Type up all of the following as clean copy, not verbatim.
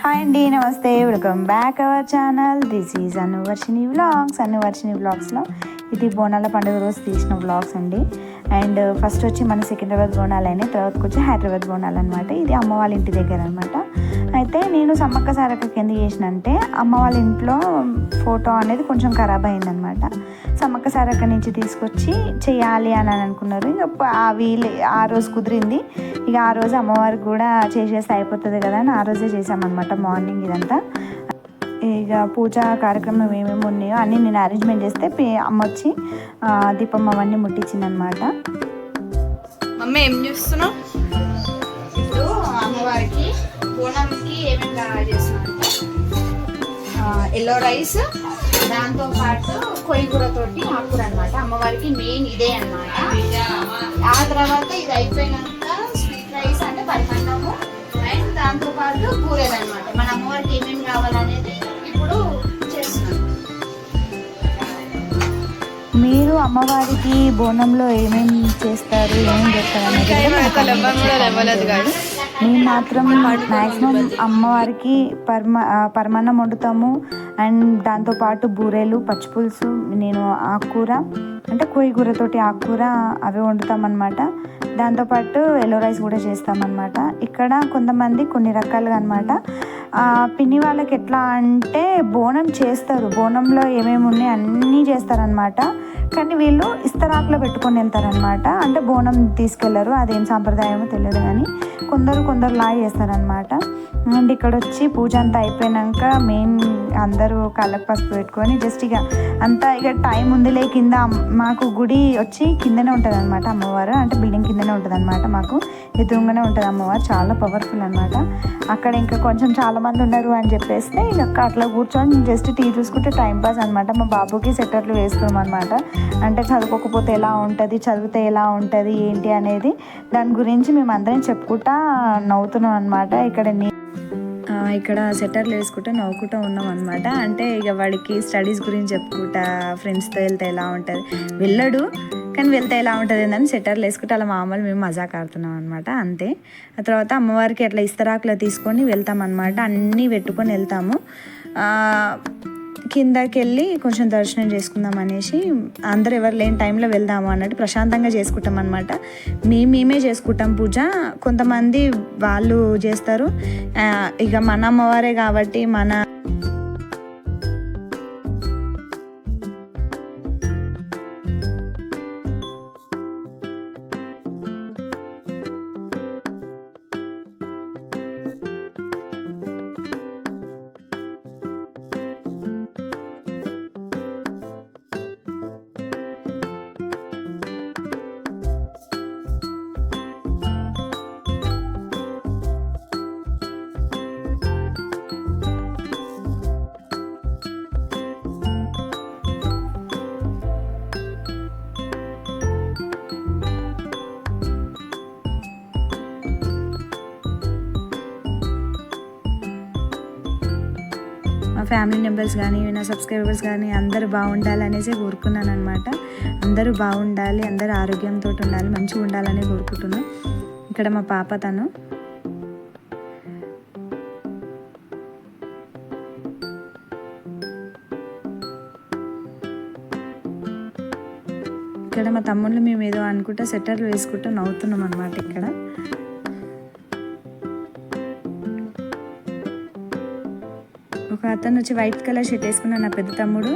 Hi అండి, నమస్తే, welcome back our channel. This is Anuvarshini వ్లాగ్స్లో ఇది బోనాల పండుగ రోజు తీసిన వ్లాగ్స్ అండి. అండ్ ఫస్ట్ వచ్చి మన సికింద్రాబాద్ బోనాలు అయినాయి, తర్వాతకి వచ్చి హైదరాబాద్ బోనాలు అనమాట. ఇది అమ్మ వాళ్ళ ఇంటి దగ్గర అనమాట. అయితే నేను సమ్మక్క సారక్కకి ఎందుకు చేసిన అంటే అమ్మ వాళ్ళ ఇంట్లో ఫోటో అనేది కొంచెం ఖరాబ్ అయిందనమాట. సమ్మక్క సారక్క నుంచి తీసుకొచ్చి చేయాలి అని అనుకున్నారు. ఇక వీళ్ళు ఆ రోజు కుదిరింది. ఇక ఆ రోజు అమ్మవారికి కూడా చేసేస్తే అయిపోతుంది కదా అని ఆ రోజే చేసామన్నమాట. మార్నింగ్ ఇదంతా ఇక పూజా కార్యక్రమం ఏమేమి ఉన్నాయో అన్నీ నేను అరేంజ్మెంట్ చేస్తే అమ్మ వచ్చి దీపం అవన్నీ ముట్టించింది అనమాట. మమ్మీ ఏం చూస్తున్నావు? ఇప్పుడు అమ్మవారికి బోనంకి ఏమేమి తయారు చేస్తున్నాం అంటే ఎల్లో రైస్, దాంతో పాటు కొయ్యకూరతోటి ఆకుకూర అనమాట. అమ్మవారికి మెయిన్ ఇదే అనమాట. ఆ తర్వాత ఇది అయిపోయినాక స్వీట్ రైస్ అంటే పరిమాణము అండ్ దాంతో పాటు కూరలు అనమాట. మన అమ్మవారికి ఏమేమి కావాలనేది ఇప్పుడు చేస్తున్నాం. మీరు అమ్మవారికి బోనంలో ఏమేమి చేస్తారు, ఏమేమి చేస్తారు అనేది మేము మాత్రం మ్యాక్సిమం అమ్మవారికి పరమాన్నం వండుతాము. అండ్ దాంతోపాటు బూరెలు, పచ్చిపులుసు, నేను ఆకుకూర అంటే కొయ్యకూరతోటి ఆకుకూర అవి వండుతామన్నమాట. దాంతోపాటు ఎల్లో రైస్ కూడా చేస్తామన్నమాట. ఇక్కడ కొంతమంది కొన్ని రకాలుగా అనమాట. పిన్ని వాళ్ళకి ఎట్లా అంటే బోనం చేస్తారు, బోనంలో ఏమేమి ఉన్నాయి అన్నీ చేస్తారనమాట. కానీ వీళ్ళు ఇస్తరాకులో పెట్టుకొని వెళ్తారనమాట. అంటే బోనం తీసుకెళ్లరు, అదేం సాంప్రదాయమో తెలియదు కానీ కొందరు లాగా చేస్తారనమాట. అండ్ ఇక్కడ వచ్చి పూజ అంతా అయిపోయాక మెయిన్ అందరూ కళ్ళకు పసుపు పెట్టుకొని జస్ట్ ఇక అంతా ఇక టైం ఉందిలే. కింద మాకు గుడి వచ్చి కిందనే ఉంటుంది అనమాట అమ్మవారు, అంటే బిల్డింగ్ కిందనే ఉంటుంది అనమాట. మాకు ఎదురుగానే ఉంటుంది అమ్మవారు, చాలా పవర్ఫుల్ అనమాట. అక్కడ ఇంకా కొంచెం చాలామంది ఉన్నారు అని చెప్పేస్తే ఇక అట్లా కూర్చొని జస్ట్ టీ చూసుకుంటే టైం పాస్ అనమాట. మా బాబుకి సెటర్లు వేసుకున్నాం అనమాట. అంటే చదువుకోకపోతే ఎలా ఉంటుంది, చదివితే ఎలా ఉంటుంది ఏంటి అనేది దాని గురించి మేము అందరం చెప్పుకుంటా నవ్వుతున్నాం అనమాట. ఇక్కడ సెటర్లు వేసుకుంటూ నవ్వుకుంటూ ఉన్నాం అనమాట. అంటే ఇక వాడికి స్టడీస్ గురించి చెప్పుకుంటా, ఫ్రెండ్స్తో వెళ్తే ఎలా ఉంటుంది, వెళ్ళడు కానీ వెళ్తే ఎలా ఉంటుంది అని సెటర్లు వేసుకుంటే అలా మామూలు మేము మజాక్ ఆడుతున్నాం అనమాట, అంతే. ఆ తర్వాత అమ్మవారికి అట్లా ఇస్తరాకులో తీసుకొని వెళ్తాం అనమాట. అన్నీ పెట్టుకొని వెళ్తాము. కిందకి వెళ్ళి కొంచెం దర్శనం చేసుకుందాం అనేసి అందరు ఎవరు లేని టైంలో వెళ్దాము అన్నట్టు ప్రశాంతంగా చేసుకుంటాం అనమాట. మేమే చేసుకుంటాం పూజ. కొంతమంది వాళ్ళు చేస్తారు. ఇక మన అమ్మవారే కాబట్టి మా ఫ్యామిలీ మెంబర్స్ కానీ నా సబ్స్క్రైబర్స్ కానీ అందరూ బాగుండాలి అనేసి కోరుకున్నాను అనమాట. అందరూ బాగుండాలి, అందరూ ఆరోగ్యంతో ఉండాలి, మంచిగా ఉండాలని కోరుకుంటున్నాను. ఇక్కడ మా పాప తను. ఇక్కడ మా తమ్ముళ్ళు మేము ఏదో అనుకుంటా సెటర్లు వేసుకుంటూ నవ్వుతున్నాం అనమాట. ఇక్కడ ఒక అతను వచ్చి వైట్ కలర్ షర్ట్ వేసుకున్న నా పెద్ద తమ్ముడు,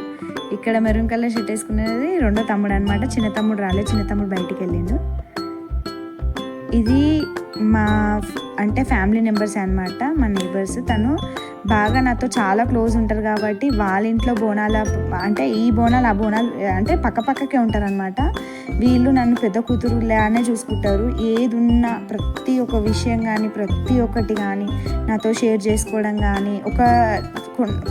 ఇక్కడ మెరూన్ కలర్ షర్ట్ వేసుకునేది రెండో తమ్ముడు అనమాట. చిన్న తమ్ముడు రాలేదు, చిన్న తమ్ముడు బయటికి వెళ్ళిండు. ఇది మా అంటే ఫ్యామిలీ మెంబర్స్ అనమాట, మా నేబర్స్. తను బాగా నాతో చాలా క్లోజ్ ఉంటారు కాబట్టి వాళ్ళ ఇంట్లో బోనాల అంటే ఈ బోనాలు ఆ బోనాలు అంటే పక్కపక్కకే ఉంటారనమాట. వీళ్ళు నన్ను పెద్ద కూతురులానే చూసుకుంటారు. ఏది ఉన్నా ప్రతి ఒక్క విషయం కానీ ప్రతి ఒక్కటి కానీ నాతో షేర్ చేసుకోవడం కానీ, ఒక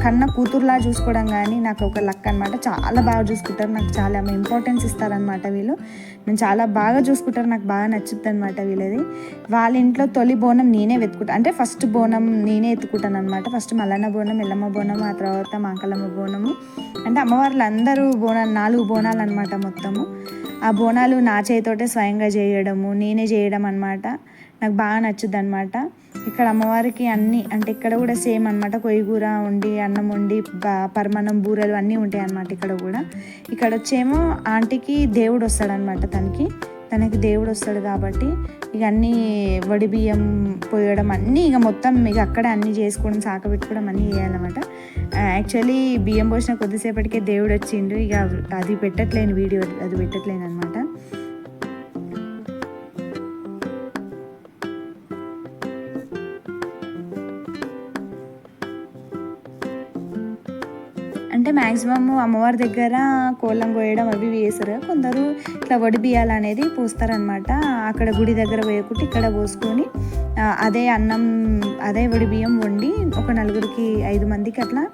కన్న కూతురులా చూసుకోవడం కానీ నాకు ఒక లక్ అనమాట. చాలా బాగా చూసుకుంటారు, నాకు చాలా ఇంపార్టెన్స్ ఇస్తారనమాట వీళ్ళు. నేను చాలా బాగా చూసుకుంటారు, నాకు బాగా నచ్చుద్ది అనమాట వీళ్ళది. వాళ్ళ ఇంట్లో తొలి బోనం నేనే వెతుకుంటాను, అంటే ఫస్ట్ బోనం నేనే ఎత్తుకుంటాను అనమాట. ఫస్ట్ మల్లన్న బోనం, ఎల్లమ్మ బోనం, ఆ తర్వాత మాంకలమ్మ బోనము. అంటే అమ్మవార్లు అందరూ బోనాలు 4 బోనాలు అనమాట మొత్తము. ఆ బోనాలు నా చేతితోటే స్వయంగా చేయడము, నేనే చేయడం అనమాట. నాకు బాగా నచ్చుద్ది అనమాట. ఇక్కడ అమ్మవారికి అన్నీ అంటే ఇక్కడ కూడా సేమ్ అనమాట, కొయ్యగూర వండి, అన్నం వండి, పరమాన్నం, బూరెలు అన్నీ ఉంటాయి అన్నమాట ఇక్కడ కూడా. ఇక్కడ వచ్చేమో ఆంటీకి దేవుడు వస్తాడనమాట, తనకి దేవుడు వస్తాడు కాబట్టి ఇక అన్నీ వడి బియ్యం పోయడం అన్నీ ఇక మొత్తం ఇక అక్కడ అన్నీ చేసుకోవడం, సాక పెట్టుకోవడం అన్నీ చేయాలన్నమాట. యాక్చువల్లీ బియ్యం పోసిన కొద్దిసేపటికే దేవుడు వచ్చిండు, ఇక అది పెట్టట్లేను వీడియో, అది పెట్టట్లేను అనమాట. అంటే మ్యాక్సిమమ్ అమ్మవారి దగ్గర కోలం కోయడం అవి వేస్తారు, కొందరు ఇట్లా వడి బియ్యాలు అనేది పోస్తారనమాట. అక్కడ గుడి దగ్గర వేయకుంటే ఇక్కడ పోసుకొని అదే అన్నం, అదే వడి బియ్యం వండి ఒక 4కి 5 మందికి అట్లా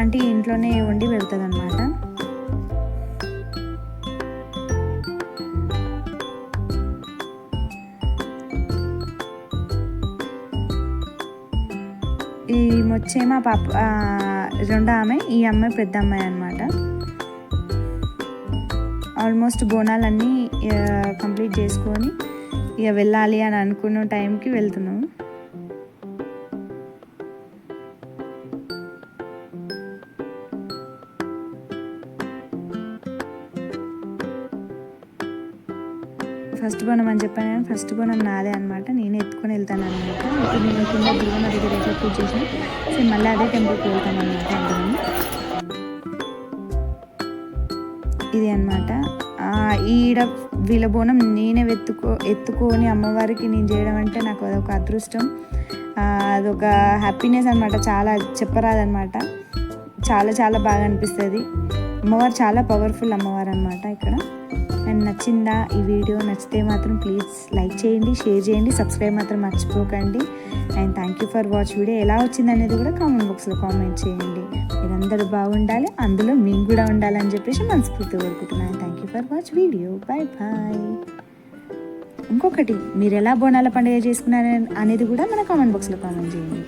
ఆంటీ ఇంట్లోనే వండి పెడుతుంది అనమాట. ఈ మొచ్చేమా పాప రెండో ఆమె, ఈ అమ్మాయి పెద్ద అమ్మాయి అనమాట. ఆల్మోస్ట్ బోనాలన్నీ కంప్లీట్ చేసుకొని ఇక వెళ్ళాలి అని అనుకున్న టైంకి వెళ్తున్నాము. ఫస్ట్ బోనం అని చెప్పాను కానీ ఫస్ట్ బోనం నాదే అనమాట, నేనే ఎత్తుకొని వెళ్తాను అనమాట. ఇప్పుడు నేను కింద దుర్గమ్మ దగ్గర ఎట్లా పూజ చేసిన సో మళ్ళీ అదే టెంపుల్కి వెళ్తాను అనమాట. అందరం ఇది అనమాట. ఈడ వీళ్ళ బోనం నేనే ఎత్తుకొని అమ్మవారికి నేను చేయడం అంటే నాకు అదొక అదృష్టం, అదొక హ్యాపీనెస్ అనమాట. చాలా చెప్పరాదనమాట, చాలా చాలా బాగా అనిపిస్తుంది. అమ్మవారు చాలా పవర్ఫుల్ అమ్మవారు అనమాట ఇక్కడ. అండ్ నచ్చిందా ఈ వీడియో? నచ్చితే మాత్రం ప్లీజ్ లైక్ చేయండి, షేర్ చేయండి, సబ్స్క్రైబ్ మాత్రం మర్చిపోకండి. And thank you for watch. Video ఎలా వచ్చింది అనేది కూడా కామెంట్ బాక్స్లో కామెంట్ చేయండి. మీరందరూ బాగుండాలి, అందులో మేము కూడా ఉండాలని చెప్పేసి మనస్ఫూర్తి కోరుకుంటున్నాను. Thank you for watch video. Bye bye. ఇంకొకటి, మీరు ఎలా బోనాల పండుగ చేసుకున్నారు అనేది కూడా మన కామెంట్ బాక్స్లో కామెంట్ చేయండి.